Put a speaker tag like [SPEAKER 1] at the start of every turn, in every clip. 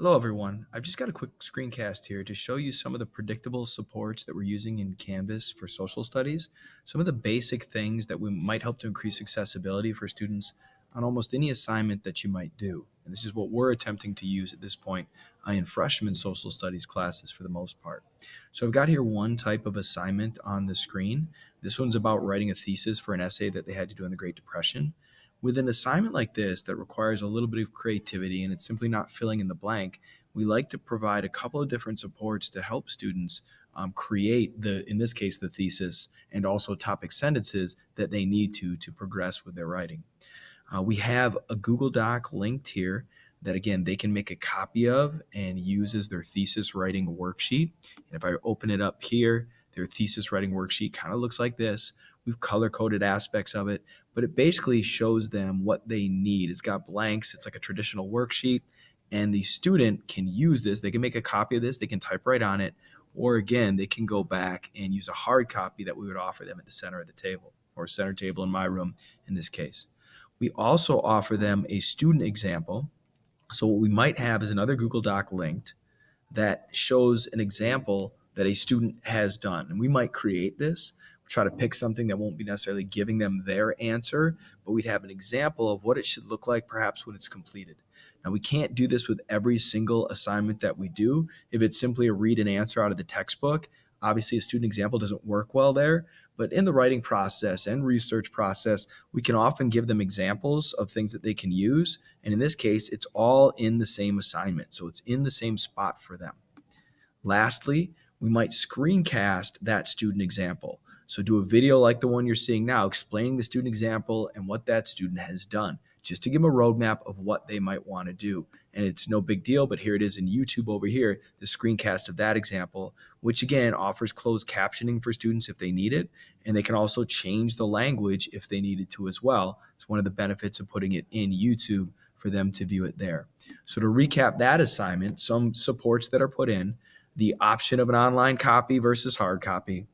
[SPEAKER 1] Hello, everyone. I've just got a quick screencast here to show you some of the predictable supports that we're using in Canvas for social studies, some of the basic things that we might help to increase accessibility for students on almost any assignment that you might do. And this is what we're attempting to use at this point in freshman social studies classes for the most part. So I've got here one type of assignment on the screen. This one's about writing a thesis for an essay that they had to do in the Great Depression. With an assignment like this that requires a little bit of creativity and it's simply not filling in the blank, we like to provide a couple of different supports to help students create in this case, the thesis and also topic sentences that they need to progress with their writing. We have a Google Doc linked here that again they can make a copy of and use as their thesis writing worksheet. And if I open it up here, their thesis writing worksheet kind of looks like this. We've color coded aspects of it, but it basically shows them what they need. It's got blanks, it's like a traditional worksheet, and the student can use this. They can make a copy of this, they can type right on it, or again, they can go back and use a hard copy that we would offer them at the center of the table, or center table in my room in this case. We also offer them a student example. So what we might have is another Google Doc linked that shows an example that a student has done. And we might create this, try to pick something that won't be necessarily giving them their answer, but we'd have an example of what it should look like perhaps when it's completed. Now, we can't do this with every single assignment that we do. If it's simply a read and answer out of the textbook, obviously a student example doesn't work well there. But in the writing process and research process, we can often give them examples of things that they can use. And in this case, it's all in the same assignment. So it's in the same spot for them. Lastly, we might screencast that student example. So do a video like the one you're seeing now, explaining the student example and what that student has done, just to give them a roadmap of what they might want to do. And it's no big deal, but here it is in YouTube over here, the screencast of that example, which again offers closed captioning for students if they need it. And they can also change the language if they needed to as well. It's one of the benefits of putting it in YouTube for them to view it there. So to recap that assignment, some supports that are put in, the option of an online copy versus hard copy,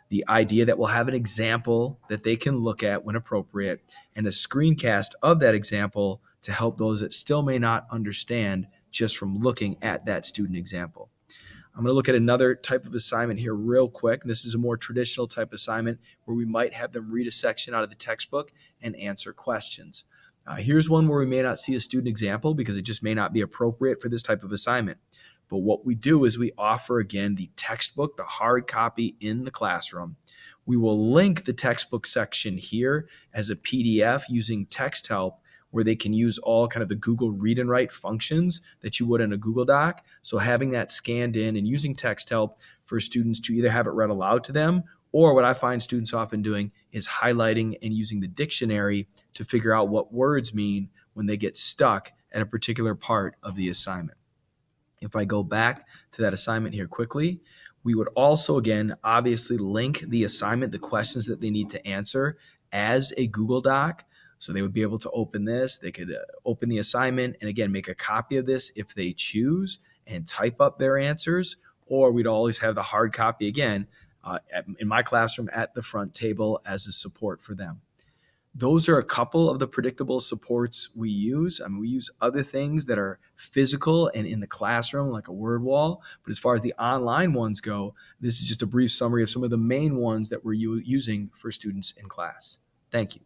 [SPEAKER 1] the idea that we'll have an example that they can look at when appropriate, and a screencast of that example to help those that still may not understand just from looking at that student example. I'm going to look at another type of assignment here real quick. This is a more traditional type assignment where we might have them read a section out of the textbook and answer questions. Here's one where we may not see a student example because it just may not be appropriate for this type of assignment. But what we do is we offer, again, the textbook, the hard copy in the classroom. We will link the textbook section here as a PDF using text help where they can use all kind of the Google read and write functions that you would in a Google Doc. So having that scanned in and using text help for students to either have it read aloud to them, or what I find students often doing is highlighting and using the dictionary to figure out what words mean when they get stuck at a particular part of the assignment. If I go back to that assignment here quickly, we would also, again, obviously link the assignment, the questions that they need to answer as a Google Doc. So they would be able to open this. They could open the assignment and, again, make a copy of this if they choose and type up their answers. Or we'd always have the hard copy, again, in my classroom at the front table as a support for them. Those are a couple of the predictable supports we use. I mean, we use other things that are physical and in the classroom, like a word wall. But as far as the online ones go, this is just a brief summary of some of the main ones that we're using for students in class. Thank you.